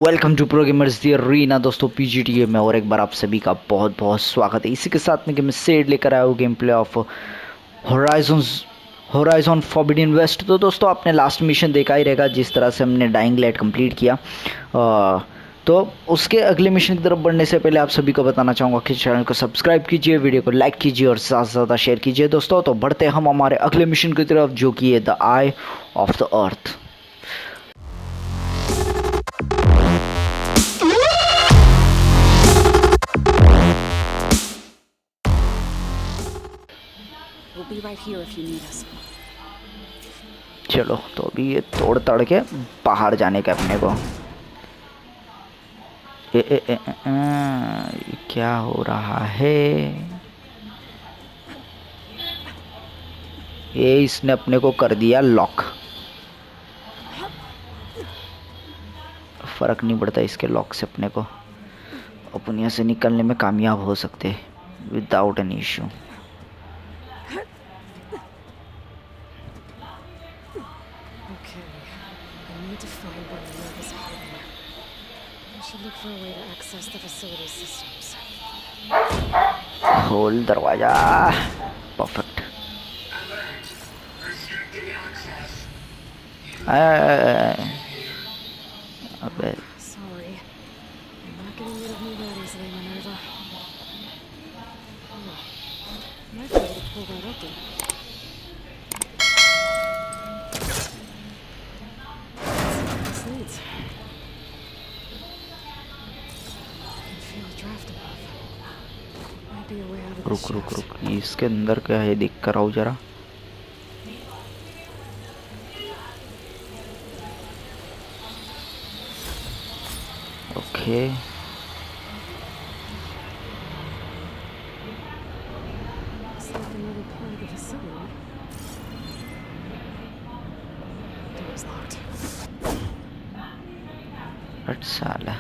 Welcome to pro gamers the arena दोस्तों PGTA में और एक बार आप सभी का बहुत बहुत स्वागत है। इसी के साथ में कि मैं सेड लेकर आया हूँ gameplay of Horizon Forbidden West. तो दोस्तों आपने लास्ट मिशन देखा ही रहेगा, जिस तरह से हमने डाइंग लाइट कंप्लीट किया। तो उसके अगले मिशन की तरफ बढ़ने से पहले आप सभी को बताना चाहूँगा कि चैनल को सब्सक्राइब कीजिए, वीडियो को लाइक कीजिए और ज़्यादा से ज़्यादा शेयर कीजिए दोस्तों। तो बढ़ते हम हमारे अगले मिशन की तरफ, जो कि है the I of the earth. We'll be right here if you need us. चलो तो अभी ये तोड़ तड़ के बाहर जाने का अपने को। ये क्या हो रहा है? ये इसने अपने को कर दिया लॉक। फर्क नहीं पड़ता इसके लॉक से, अपने को अपन यहाँ से निकलने में कामयाब हो सकते without any issue. Okay, I need to find where the nerve is hiding. I should look for a way to access the facility systems. खोल दरवाजा। परफेक्ट। अबे Sorry, I'm not getting rid of me that easily, Minerva. Oh, might be able to pull that open. Let's see what this leads. I can feel a draft above. Might be a way out of this रुक रुक shaft. रुक, इसके अंदर क्या है देख कर आओ जरा। Okay Looks like another part of the facility. Door's locked. हट साला।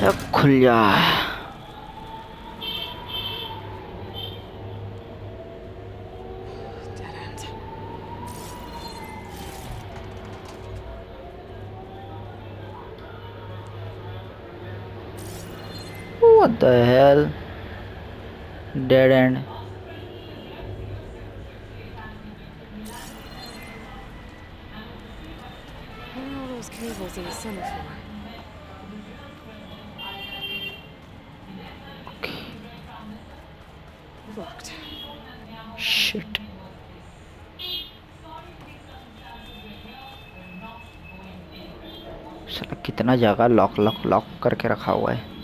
अब खुल जा। Dead end. What the hell? Dead end. What are all those cables in the center for? Okay. Locked. Shit. साला कितना जगह लॉक लॉक लॉक करके रखा हुआ है।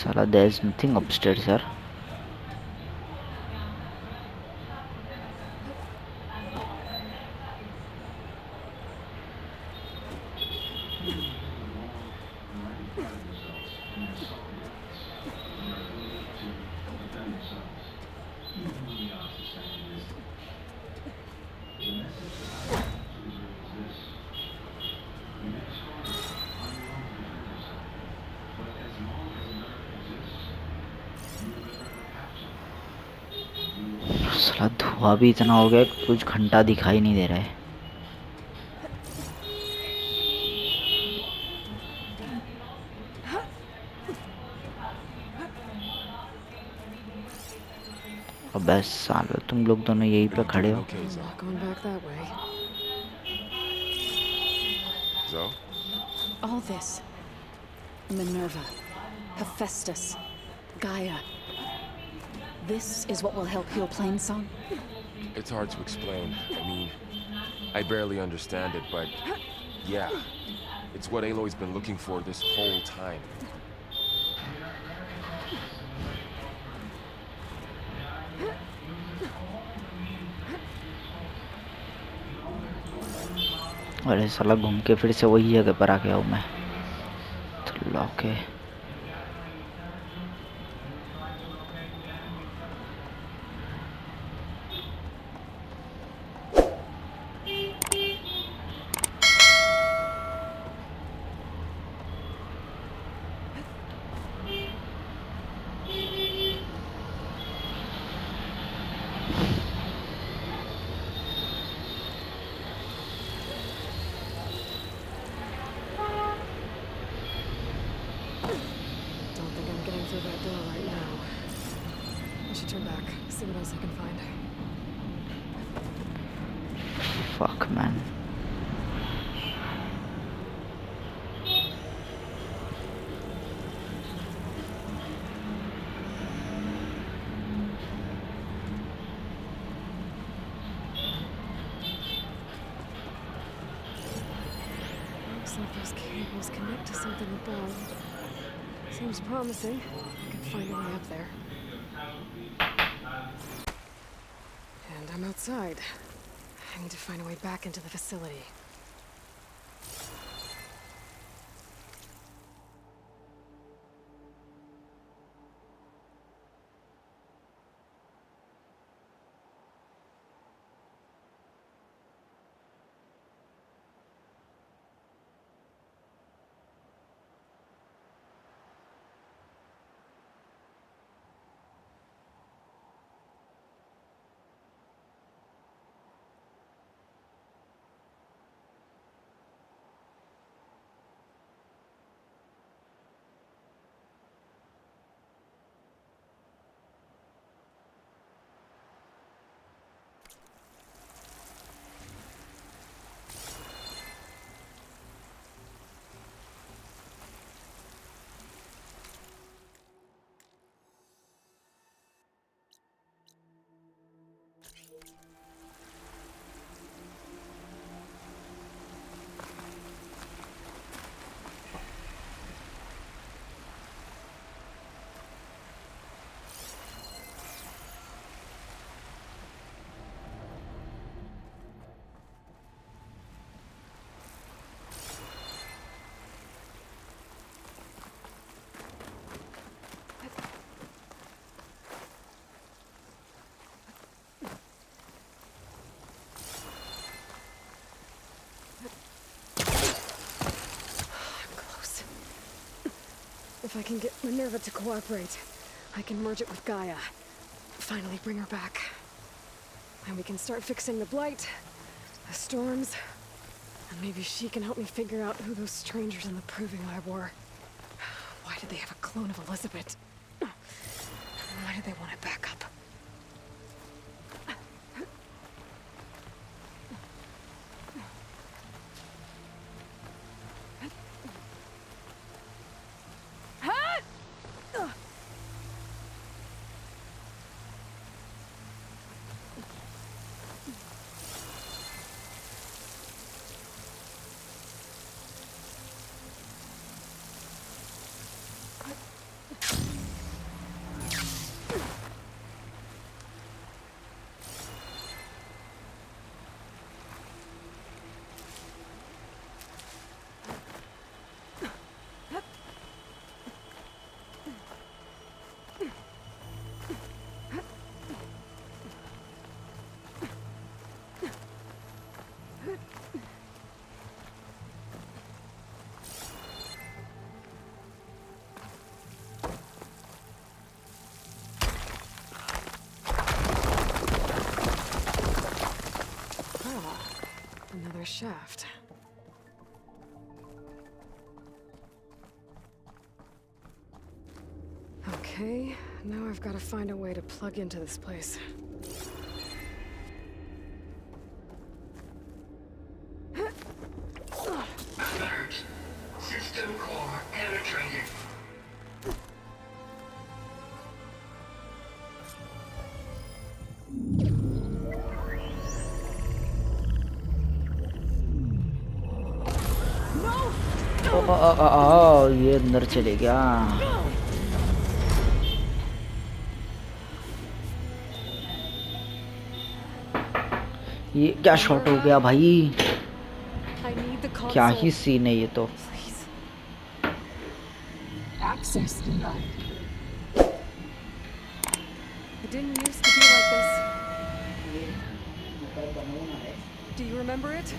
साला there is nothing upstairs sir. साला धुआं भी इतना हो गया कि कुछ घंटा दिखाई नहीं दे रहा है। अब बस सालो तुम लोग दोनों यहीं पे खड़े हो। I'm not going back that way. So? All this. Minerva. Hephaestus. Gaia. This is what will help heal Plainsong? It's hard to explain. I mean, I barely understand it, but yeah. It's what Aloy's been looking for this whole time. अरे साला घूम के फिर से वही जगह पर आ गया हूँ मैं। तो लॉक है। Don't think I'm getting through that door right now. I should turn back, see what else I can find. Fuck man. Looks like those cables connect to something above. Seems promising. I can find a way up there. And I'm outside. I need to find a way back into the facility. If I can get Minerva to cooperate, I can merge it with Gaia. Finally bring her back. And we can start fixing the blight, the storms, and maybe she can help me figure out who those strangers in the proving lab were. Why did they have a clone of Elizabeth? Why did they want it back up? Another shaft. Okay, now I've got to find a way to plug into this place. Alert. System core penetrated. ये अंदर चले गया। ये क्या shot हो गया भाई, क्या ही सीन है ये तो। Access denied. It didn't used to be like this. Do you remember it?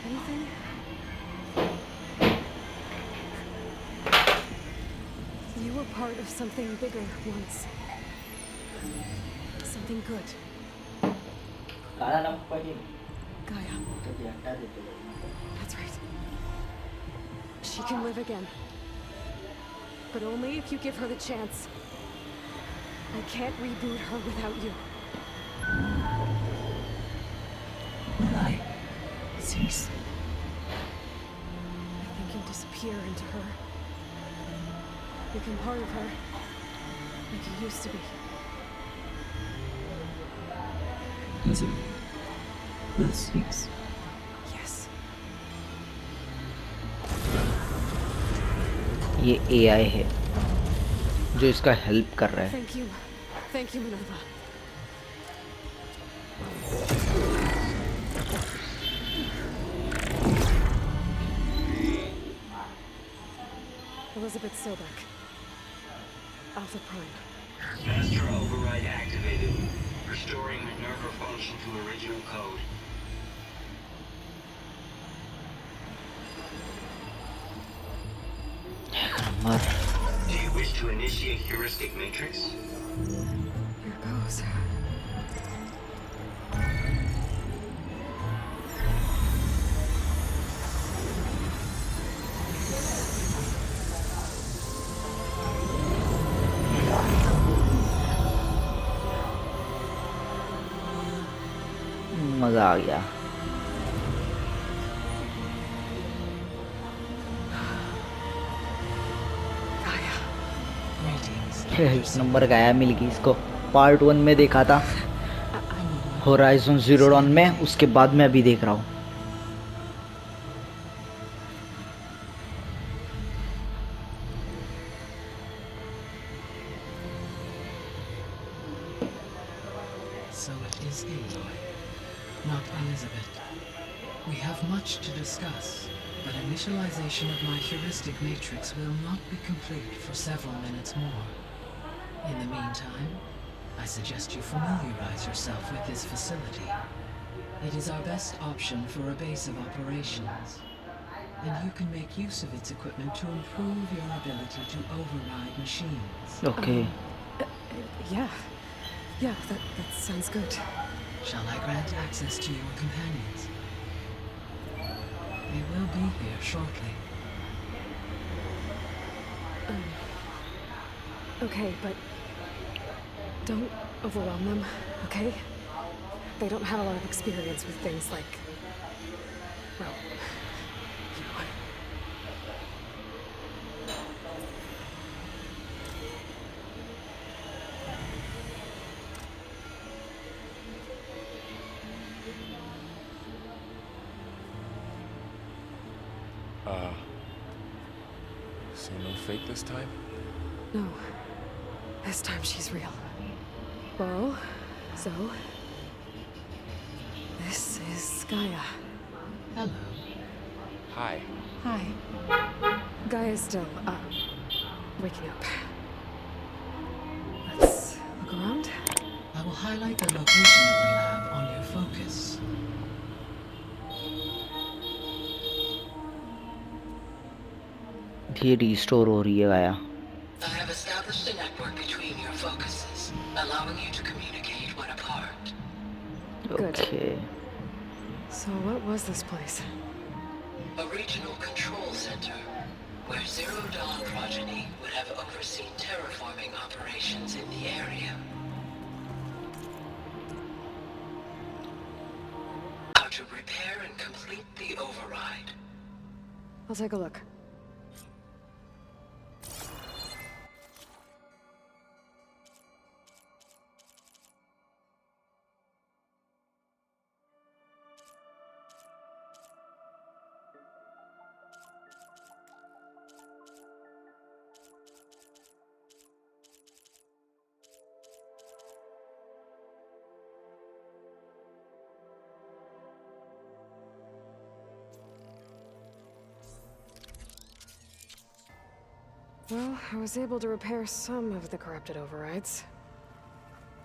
Anything? You were part of something bigger once. Something good. Gaia. That's right. She can live again. But only if you give her the chance. I can't reboot her without you. Seriously. I think you'll disappear into her. Become part of her. Like you used to be. The Sphinx. Yes. ये AI है जो इसका help कर रहा है. Thank you. Thank you, Minerva. Elizabeth Sobek. Alpha Prime. Master override activated. Restoring Minerva function to original code. Do you wish to initiate heuristic matrix? Here goes. मजा आ गया. Number गाया मिल गई इसको. पार्ट 1 में देखा था होराइजन जीरो डॉन में, उसके बाद मैं अभी देख रहा हूँ. So it is Aloy, not Elizabeth. We have much to discuss, but initialization of my heuristic matrix will not be complete for several minutes more. In the meantime, I suggest you familiarize yourself with this facility. It is our best option for a base of operations, and you can make use of its equipment to improve your ability to override machines. Okay. Yeah. Yeah, that sounds good. Shall I grant access to your companions? They will be here shortly. Okay, but don't overwhelm them, okay? They don't have a lot of experience with things like, well, you know. So no fake this time? No. This time she's real. Laurel, so... This is Gaia. Hello. Hi. Hi. Gaia's still, waking up. Let's look around. I will highlight the location of the lab on your focus. ये restore हो रही है गाया. I have established a network between your focuses, allowing you to communicate when apart. Good. Okay. So what was this place? A regional control center, where Zero Dawn progeny would have overseen terraforming operations in the area. How to repair and complete the override. I'll take a look. Well, I was able to repair some of the corrupted overrides.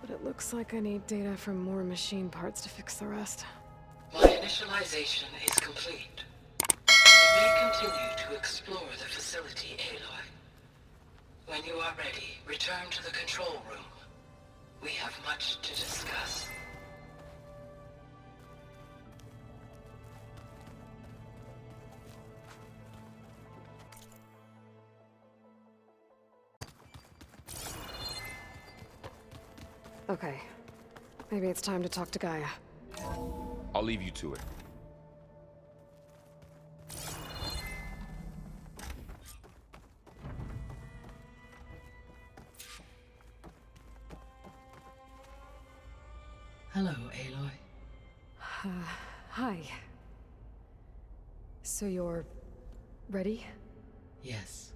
But it looks like I need data from more machine parts to fix the rest. My initialization is complete. You may continue to explore the facility, Aloy. When you are ready, return to the control room. We have much to discuss. Okay. Maybe it's time to talk to Gaia. I'll leave you to it. Hello, Aloy. Hi. So you're... ready? Yes.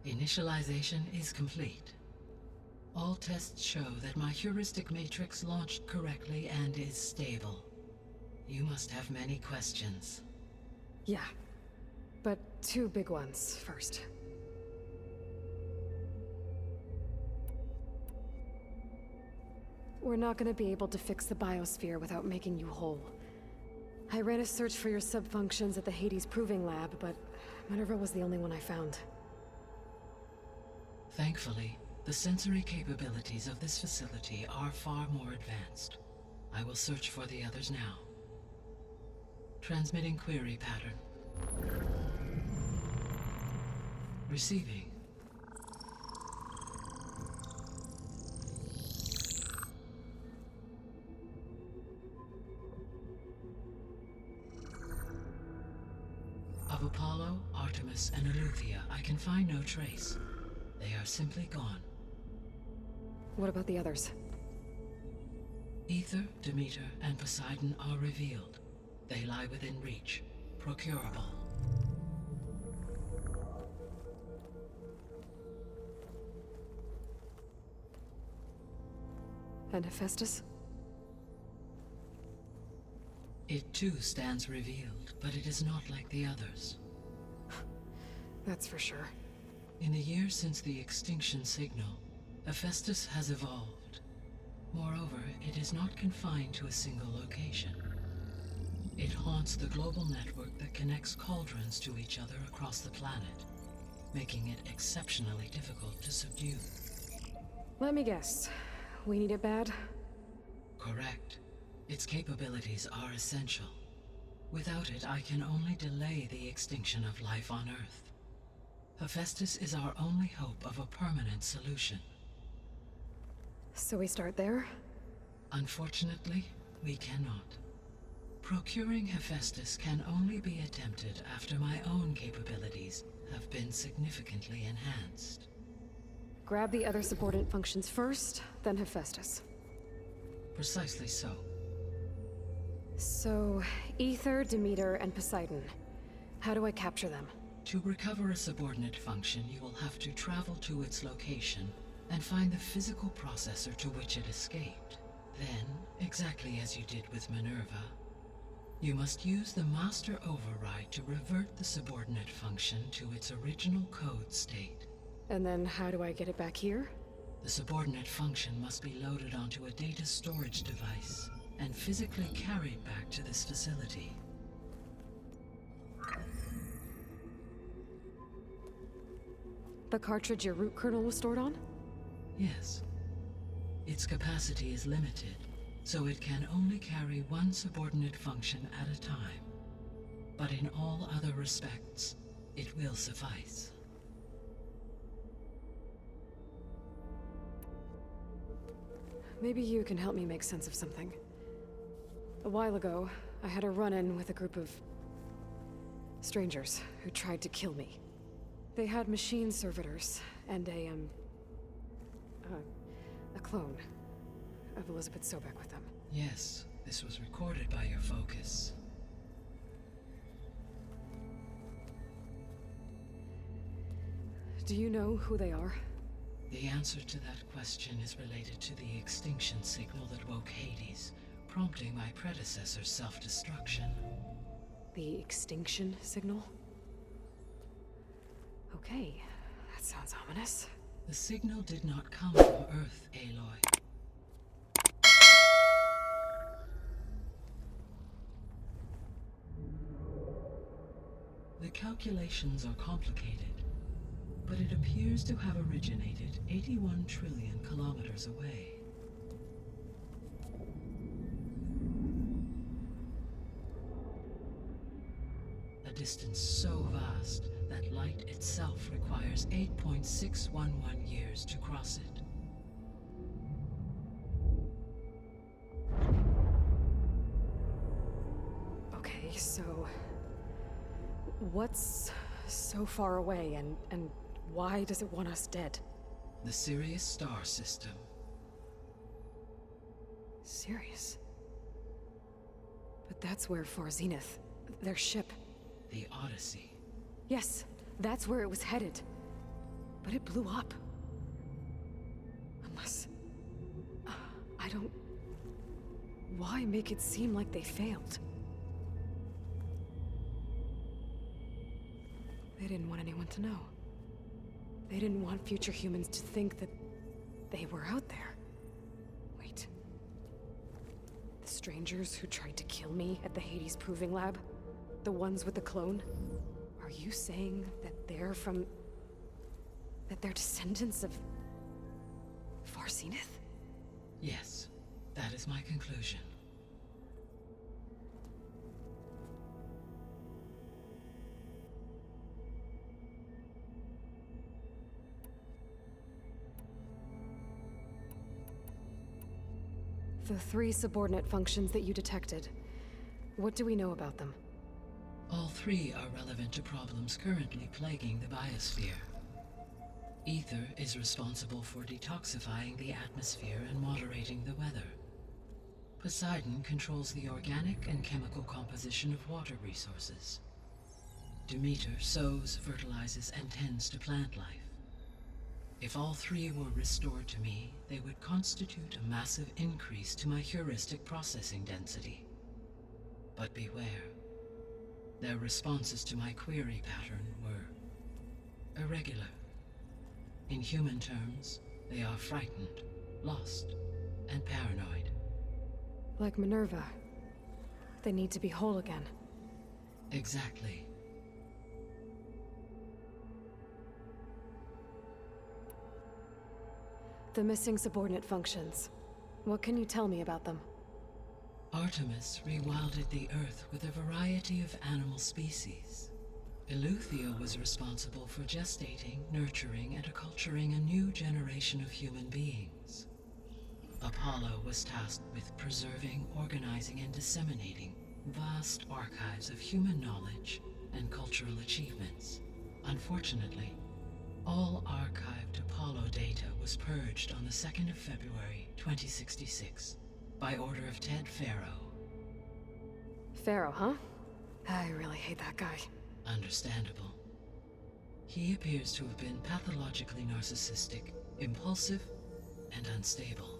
Initialization is complete. All tests show that my heuristic matrix launched correctly and is stable. You must have many questions. Yeah. But two big ones first. We're not gonna be able to fix the biosphere without making you whole. I ran a search for your subfunctions at the Hades Proving Lab, but Minerva was the only one I found. Thankfully, the sensory capabilities of this facility are far more advanced. I will search for the others now. Transmitting query pattern. Receiving. Of Apollo, Artemis, and Eleuthia, I can find no trace. They are simply gone. What about the others? Ether, Demeter, and Poseidon are revealed. They lie within reach, procurable. And Hephaestus? It too stands revealed, but it is not like the others. That's for sure. In the years since the extinction signal, Hephaestus has evolved. Moreover, it is not confined to a single location. It haunts the global network that connects cauldrons to each other across the planet, making it exceptionally difficult to subdue. Let me guess. We need it bad? Correct. Its capabilities are essential. Without it, I can only delay the extinction of life on Earth. Hephaestus is our only hope of a permanent solution. So we start there? Unfortunately, we cannot. Procuring Hephaestus can only be attempted after my own capabilities have been significantly enhanced. Grab the other subordinate functions first, then Hephaestus. Precisely so. So, Ether, Demeter, and Poseidon. How do I capture them? To recover a subordinate function, you will have to travel to its location and find the physical processor to which it escaped. Then, exactly as you did with Minerva, you must use the master override to revert the subordinate function to its original code state. And then how do I get it back here? The subordinate function must be loaded onto a data storage device and physically carried back to this facility. The cartridge your root kernel was stored on? Yes. Its capacity is limited, so it can only carry one subordinate function at a time. But in all other respects, it will suffice. Maybe you can help me make sense of something. A while ago, I had a run-in with a group of strangers who tried to kill me. They had machine servitors and a clone of Elizabeth Sobek with them. Yes, this was recorded by your focus. Do you know who they are? The answer to that question is related to the extinction signal that woke Hades, prompting my predecessor's self-destruction. The extinction signal? Okay, that sounds ominous. The signal did not come from Earth, Aloy. The calculations are complicated, but it appears to have originated 81 trillion kilometers away. A distance so vast that light itself requires 8.611 years to cross it. Okay, so what's so far away and why does it want us dead? The Sirius star system. Sirius? But that's where Far Zenith, their ship. The Odyssey. Yes, that's where it was headed. But it blew up. Unless... I don't... Why make it seem like they failed? They didn't want anyone to know. They didn't want future humans to think that they were out there. Wait. The strangers who tried to kill me at the Hades Proving Lab? The ones with the clone? Are you saying that they're from... that they're descendants of... Far Zenith? Yes, that is my conclusion. The 3 subordinate functions that you detected. What do we know about them? All 3 are relevant to problems currently plaguing the biosphere. Ether is responsible for detoxifying the atmosphere and moderating the weather. Poseidon controls the organic and chemical composition of water resources. Demeter sows, fertilizes, and tends to plant life. If all 3 were restored to me, they would constitute a massive increase to my heuristic processing density. But beware. Their responses to my query pattern were irregular. In human terms, they are frightened, lost, and paranoid. Like Minerva. They need to be whole again. Exactly. The missing subordinate functions. What can you tell me about them? Artemis rewilded the Earth with a variety of animal species. Eleuthia was responsible for gestating, nurturing, and acculturating a new generation of human beings. Apollo was tasked with preserving, organizing, and disseminating vast archives of human knowledge and cultural achievements. Unfortunately, all archived Apollo data was purged on the 2nd of February, 2066, by order of Ted Faro. Pharaoh, huh? I really hate that guy. Understandable. He appears to have been pathologically narcissistic, impulsive, and unstable.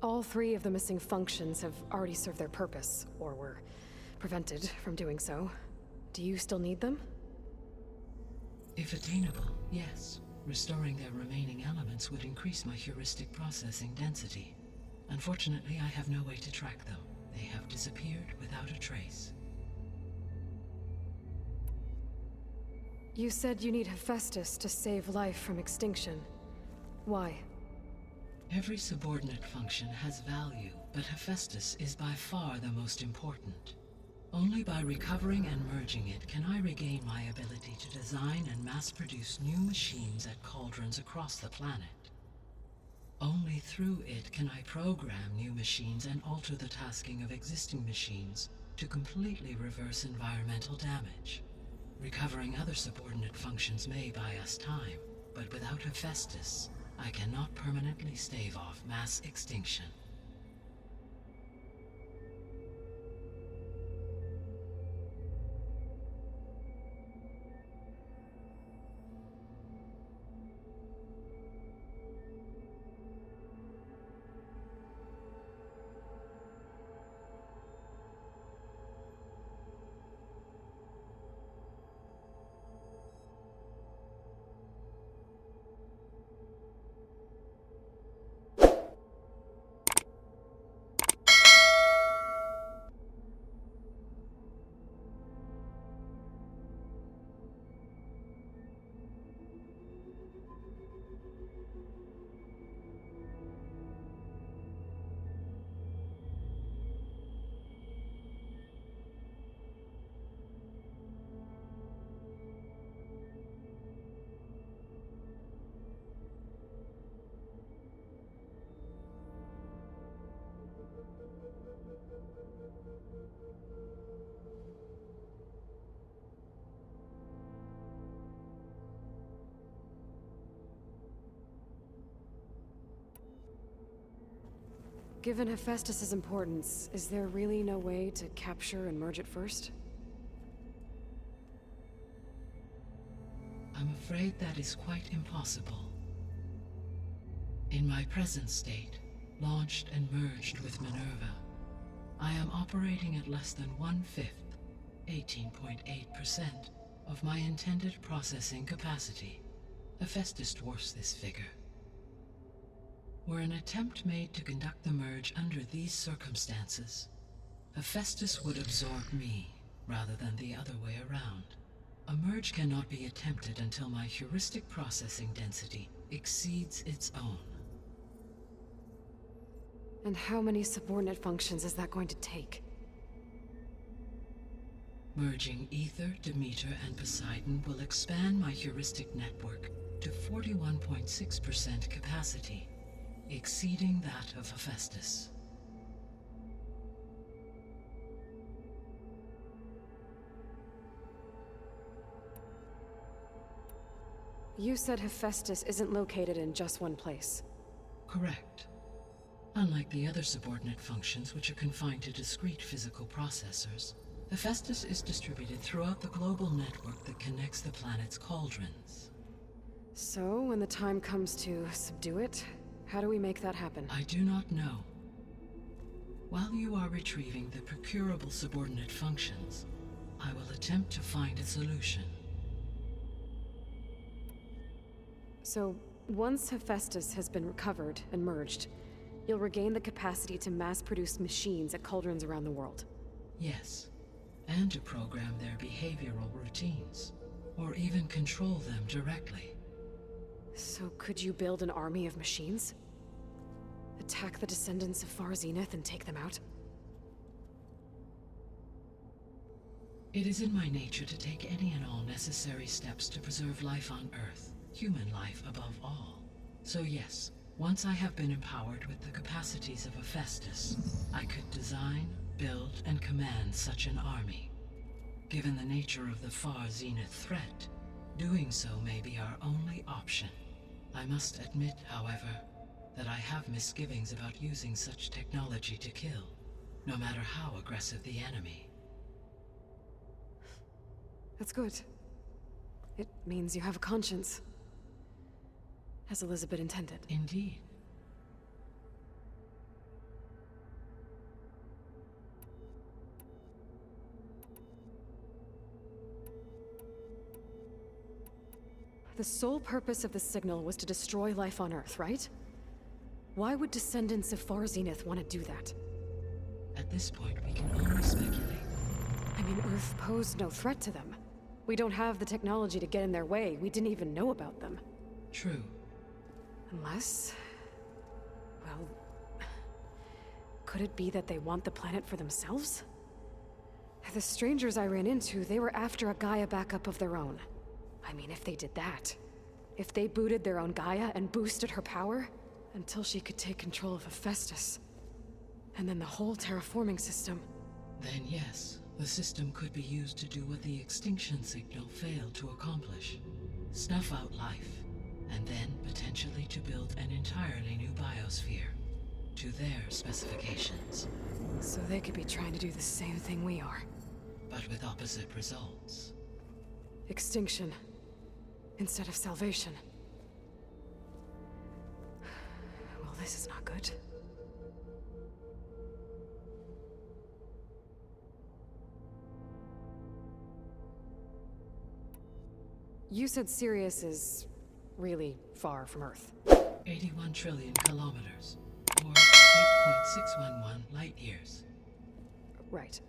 All 3 of the missing functions have already served their purpose, or were prevented from doing so. Do you still need them? If attainable, yes. Restoring their remaining elements would increase my heuristic processing density. Unfortunately, I have no way to track them. They have disappeared without a trace. You said you need Hephaestus to save life from extinction. Why? Every subordinate function has value, but Hephaestus is by far the most important. Only by recovering and merging it can I regain my ability to design and mass-produce new machines at cauldrons across the planet. Only through it can I program new machines and alter the tasking of existing machines to completely reverse environmental damage. Recovering other subordinate functions may buy us time, but without Hephaestus, I cannot permanently stave off mass extinction. Given Hephaestus' importance, is there really no way to capture and merge it first? I'm afraid that is quite impossible. In my present state, launched and merged with Minerva, I am operating at less than 1/5, 18.8%, of my intended processing capacity. Hephaestus dwarfs this figure. Were an attempt made to conduct the merge under these circumstances, Hephaestus would absorb me, rather than the other way around. A merge cannot be attempted until my heuristic processing density exceeds its own. And how many subordinate functions is that going to take? Merging Ether, Demeter, and Poseidon will expand my heuristic network to 41.6% capacity, exceeding that of Hephaestus. You said Hephaestus isn't located in just one place. Correct. Unlike the other subordinate functions, which are confined to discrete physical processors, Hephaestus is distributed throughout the global network that connects the planet's cauldrons. So, when the time comes to subdue it, how do we make that happen? I do not know. While you are retrieving the procurable subordinate functions, I will attempt to find a solution. So, once Hephaestus has been recovered and merged, you'll regain the capacity to mass-produce machines at cauldrons around the world. Yes, and to program their behavioral routines, or even control them directly. So could you build an army of machines? Attack the descendants of Far Zenith and take them out? It is in my nature to take any and all necessary steps to preserve life on Earth, human life above all. So yes, once I have been empowered with the capacities of Hephaestus, I could design, build, and command such an army. Given the nature of the Far Zenith threat, doing so may be our only option. I must admit, however, that I have misgivings about using such technology to kill, no matter how aggressive the enemy. That's good. It means you have a conscience. As Elizabeth intended. Indeed. The sole purpose of the signal was to destroy life on Earth, right? Why would descendants of Far Zenith want to do that? At this point, we can only speculate. I mean, Earth posed no threat to them. We don't have the technology to get in their way. We didn't even know about them. True. Unless... well... could it be that they want the planet for themselves? The strangers I ran into, they were after a Gaia backup of their own. I mean, if they did that... if they booted their own Gaia and boosted her power... until she could take control of Hephaestus. And then the whole terraforming system... Then yes, the system could be used to do what the extinction signal failed to accomplish. Snuff out life, and then potentially to build an entirely new biosphere, to their specifications. So they could be trying to do the same thing we are. But with opposite results. Extinction, instead of salvation. Well, this is not good. You said Sirius is really far from Earth. 81 trillion kilometers, or 8.611 light years. Right.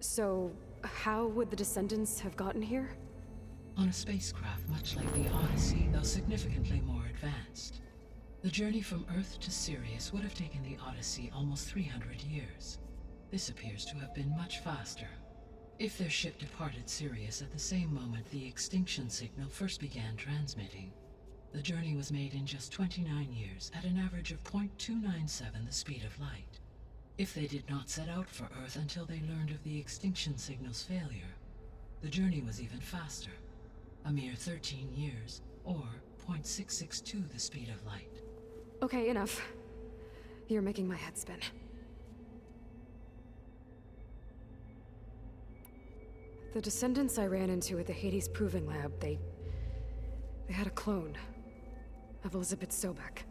So, how would the descendants have gotten here? on a spacecraft much like the Odyssey, though significantly more advanced. The journey from Earth to Sirius would have taken the Odyssey almost 300 years. This appears to have been much faster. If their ship departed Sirius at the same moment the extinction signal first began transmitting, the journey was made in just 29 years at an average of 0.297 the speed of light. If they did not set out for Earth until they learned of the extinction signal's failure, the journey was even faster, a mere 13 years, or 0.662 the speed of light. Okay, enough. You're making my head spin. The descendants I ran into at the Hades Proving Lab, they had a clone of Elizabeth Sobek.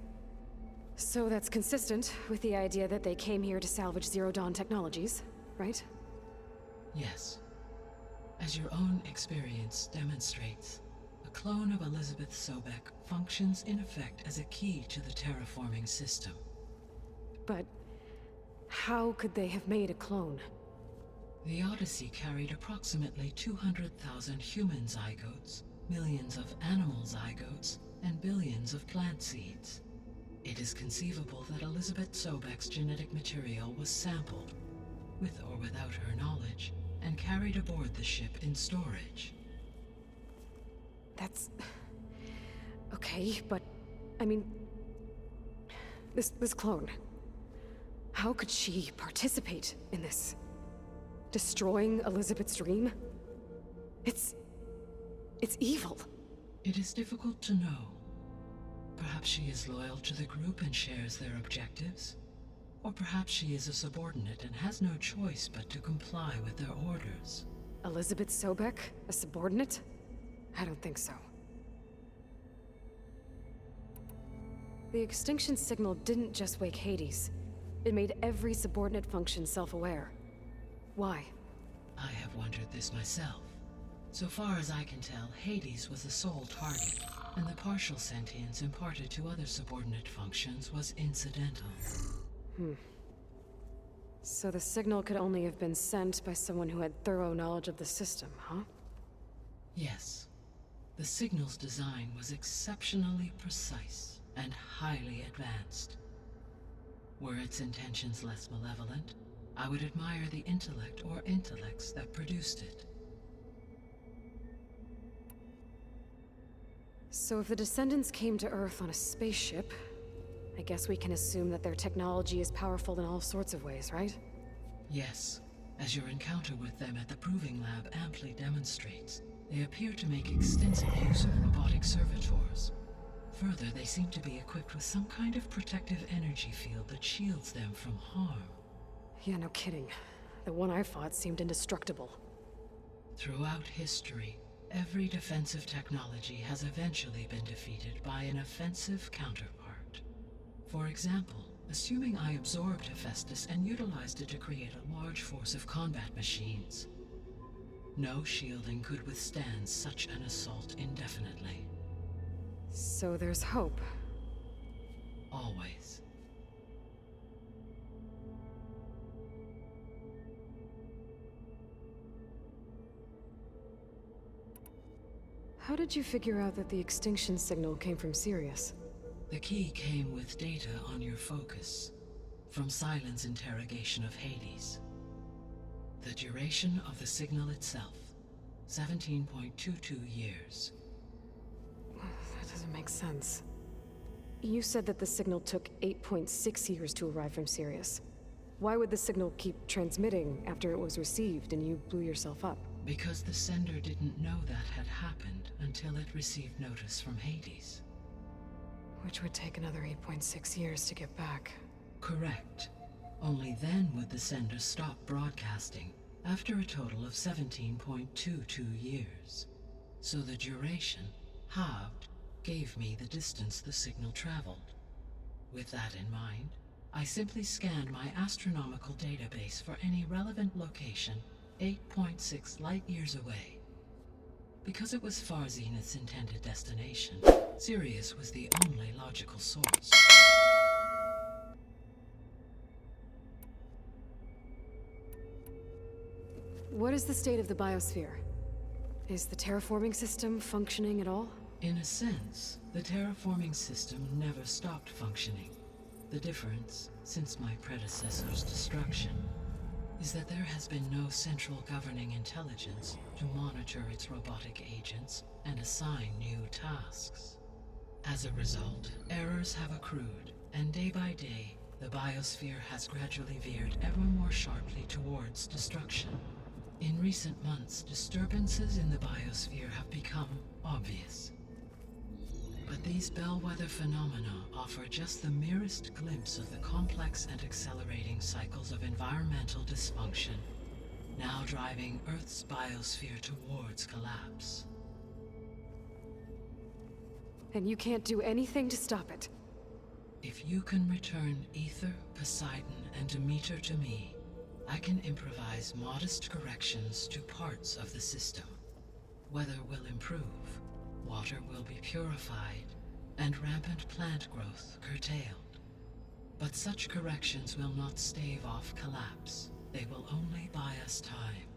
So that's consistent with the idea that they came here to salvage Zero Dawn technologies, right? Yes. As your own experience demonstrates, a clone of Elizabeth Sobek functions in effect as a key to the terraforming system. But how could they have made a clone? The Odyssey carried approximately 200,000 human zygotes, millions of animal zygotes, and billions of plant seeds. It is conceivable that Elizabeth Sobek's genetic material was sampled, with or without her knowledge, and carried aboard the ship in storage. That's... okay, but... I mean... This clone... How could she participate in this? Destroying Elizabeth's dream? It's evil. It is difficult to know. Perhaps she is loyal to the group and shares their objectives. Or perhaps she is a subordinate and has no choice but to comply with their orders. Elizabeth Sobek? A subordinate? I don't think so. The extinction signal didn't just wake Hades. It made every subordinate function self-aware. Why? I have wondered this myself. So far as I can tell, Hades was the sole target, and the partial sentience imparted to other subordinate functions was incidental. So the signal could only have been sent by someone who had thorough knowledge of the system, huh? Yes. The signal's design was exceptionally precise and highly advanced. Were its intentions less malevolent, I would admire the intellect or intellects that produced it. So if the descendants came to Earth on a spaceship, I guess we can assume that their technology is powerful in all sorts of ways, right? Yes. As your encounter with them at the Proving Lab amply demonstrates, they appear to make extensive use of robotic servitors. Further, they seem to be equipped with some kind of protective energy field that shields them from harm. Yeah, no kidding. The one I fought seemed indestructible. Throughout history, every defensive technology has eventually been defeated by an offensive counterpart. For example, assuming I absorbed Hephaestus and utilized it to create a large force of combat machines. No shielding could withstand such an assault indefinitely. So there's hope. Always. How did you figure out that the extinction signal came from Sirius? The key came with data on your focus, from Silent's interrogation of Hades. The duration of the signal itself, 17.22 years. That doesn't make sense. You said that the signal took 8.6 years to arrive from Sirius. Why would the signal keep transmitting after it was received and you blew yourself up? Because the sender didn't know that had happened until it received notice from Hades. Which would take another 8.6 years to get back. Correct. Only then would the sender stop broadcasting, after a total of 17.22 years. So the duration, halved, gave me the distance the signal traveled. With that in mind, I simply scanned my astronomical database for any relevant location 8.6 light-years away. Because it was far Zenith's intended destination, Sirius was the only logical source. What is the state of the biosphere? Is the terraforming system functioning at all? In a sense, the terraforming system never stopped functioning. The difference, since my predecessor's destruction, is that there has been no central governing intelligence to monitor its robotic agents and assign new tasks. As a result, errors have accrued, and day by day, the biosphere has gradually veered ever more sharply towards destruction. In recent months, disturbances in the biosphere have become obvious. But these bellwether phenomena offer just the merest glimpse of the complex and accelerating cycles of environmental dysfunction, now driving Earth's biosphere towards collapse. And you can't do anything to stop it? If you can return Ether, Poseidon, and Demeter to me, I can improvise modest corrections to parts of the system. Weather will improve, water will be purified, and rampant plant growth curtailed. But such corrections will not stave off collapse. They will only buy us time.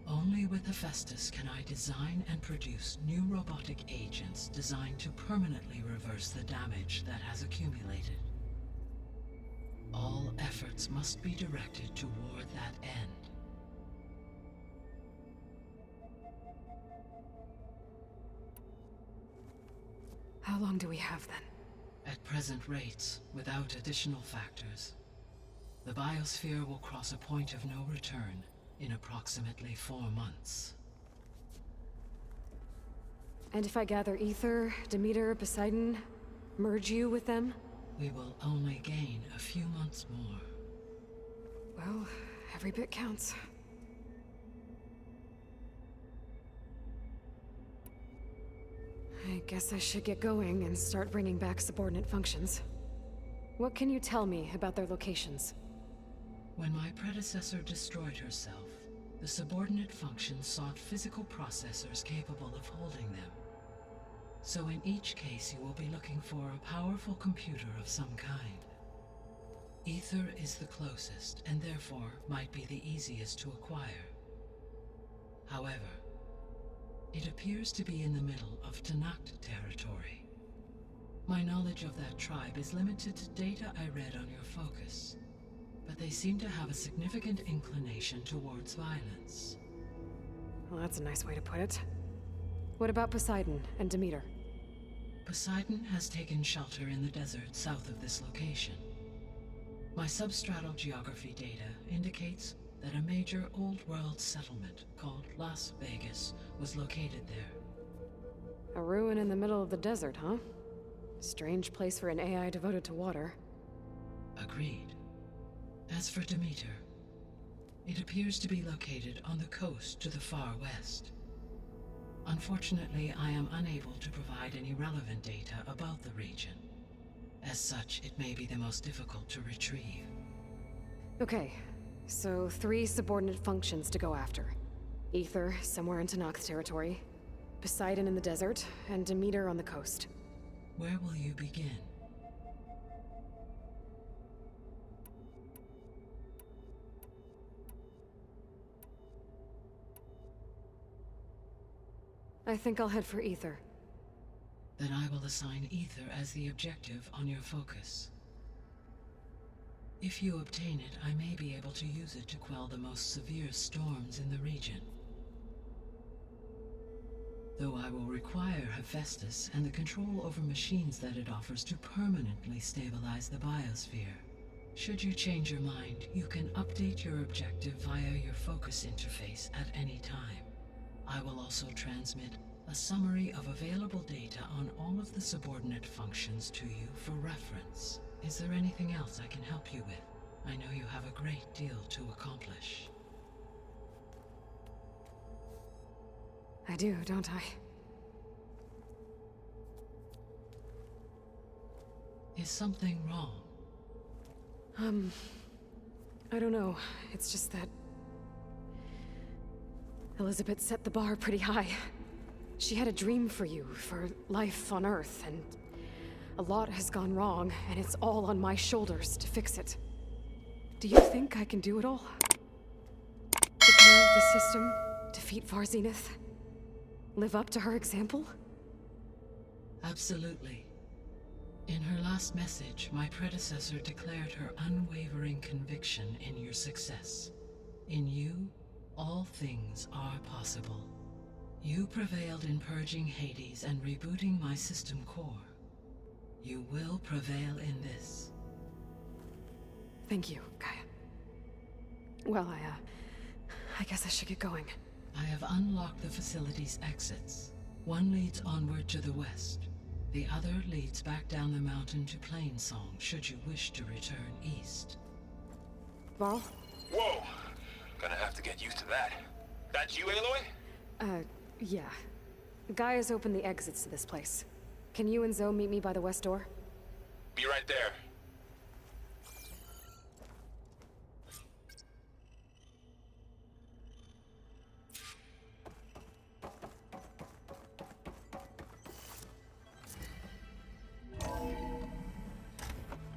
Only with Hephaestus can I design and produce new robotic agents designed to permanently reverse the damage that has accumulated. All efforts must be directed toward that end. How long do we have then? At present rates, without additional factors, the biosphere will cross a point of no return in approximately 4 months. And if I gather Ether, Demeter, Poseidon, merge you with them? We will only gain a few months more. Well, every bit counts. I guess I should get going and start bringing back subordinate functions. What can you tell me about their locations? When my predecessor destroyed herself, the subordinate functions sought physical processors capable of holding them. So in each case you will be looking for a powerful computer of some kind. Ether is the closest, and therefore might be the easiest to acquire. However, it appears to be in the middle of Tanakh territory. My knowledge of that tribe is limited to data I read on your focus, but they seem to have a significant inclination towards violence. Well, that's a nice way to put it. What about Poseidon and Demeter? Poseidon has taken shelter in the desert south of this location. My substratal geography data indicates that a major old-world settlement called Las Vegas was located there. A ruin in the middle of the desert, huh? Strange place for an AI devoted to water. Agreed. As for Demeter, it appears to be located on the coast to the far west. Unfortunately, I am unable to provide any relevant data about the region. As such, it may be the most difficult to retrieve. Okay, so 3 subordinate functions to go after. Ether, somewhere in Tanakh territory, Poseidon in the desert, and Demeter on the coast. Where will you begin? I think I'll head for Ether. Then I will assign Ether as the objective on your focus. If you obtain it, I may be able to use it to quell the most severe storms in the region. Though I will require Hephaestus and the control over machines that it offers to permanently stabilize the biosphere. Should you change your mind, you can update your objective via your focus interface at any time. I will also transmit a summary of available data on all of the subordinate functions to you for reference. Is there anything else I can help you with? I know you have a great deal to accomplish. I do, don't I? Is something wrong? I don't know. It's just that Elizabeth set the bar pretty high. She had a dream for you, for life on Earth, and a lot has gone wrong, and it's all on my shoulders to fix it. Do you think I can do it all? Repair the system, defeat Far Zenith, Live up to her example? Absolutely. In her last message, my predecessor declared her unwavering conviction in your success. In you, all things are possible. You prevailed in purging Hades and rebooting my system core. You will prevail in this. Thank you, Gaia. Well, I guess I should get going. I have unlocked the facility's exits. One leads onward to the west. The other leads back down the mountain to Plainsong, should you wish to return east. Varl? Whoa! Gonna have to get used to that. That's you, Aloy? Yeah. Gaia's opened the exits to this place. Can you and Zoe meet me by the west door? Be right there.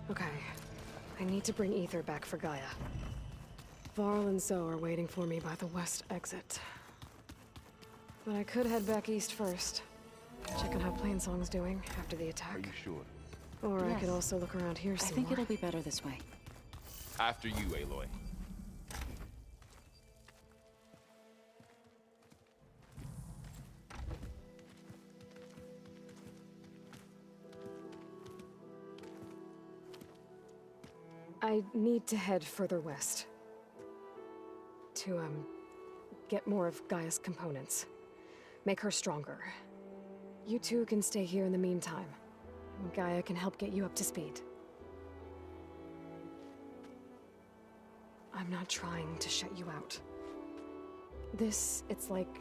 Okay. I need to bring Ether back for Gaia. Varl and Zoe are waiting for me by the west exit. But I could head back east first. Check on how Plainsong's doing after the attack. Are you sure? Or I Yes. could also look around here some I think more. it'll be better this way. After you, Aloy. I need to head further west. To, get more of Gaia's components. Make her stronger. You two can stay here in the meantime. Gaia can help get you up to speed. I'm not trying to shut you out. It's like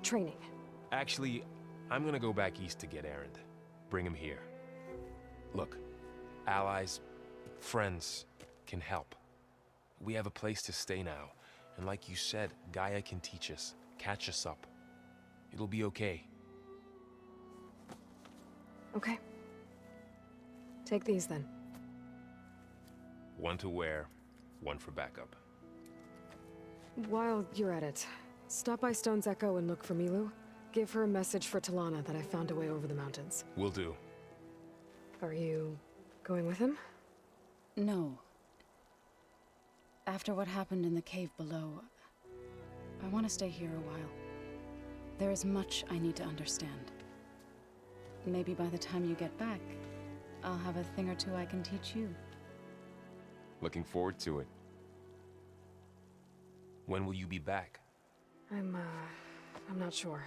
training. Actually, I'm gonna go back east to get Erend. Bring him here. Look, allies, friends can help. We have a place to stay now, and like you said, Gaia can teach us, catch us up. It'll be okay. Okay. Take these then. One to wear, one for backup. While you're at it, stop by Stone's Echo and look for Milu. Give her a message for Talana that I found a way over the mountains. Will do. Are you going with him? No. After what happened in the cave below, I want to stay here a while. There is much I need to understand. Maybe by the time you get back, I'll have a thing or two I can teach you. Looking forward to it. When will you be back? I'm not sure.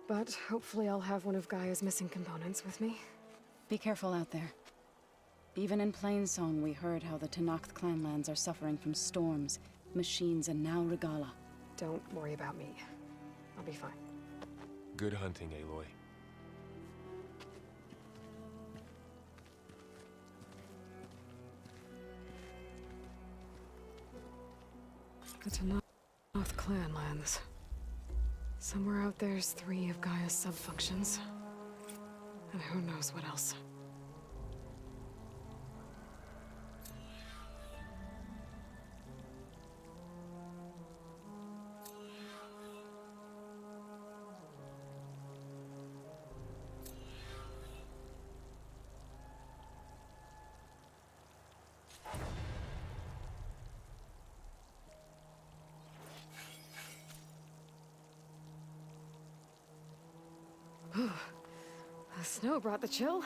But hopefully I'll have one of Gaia's missing components with me. Be careful out there. Even in Plainsong, we heard how the Tenakth clanlands are suffering from storms, machines, and now Regala. Don't worry about me. I'll be fine. Good hunting, Aloy. The Tenakth clanlands. Somewhere out there's 3 of Gaia's sub-functions. And who knows what else. The snow brought the chill.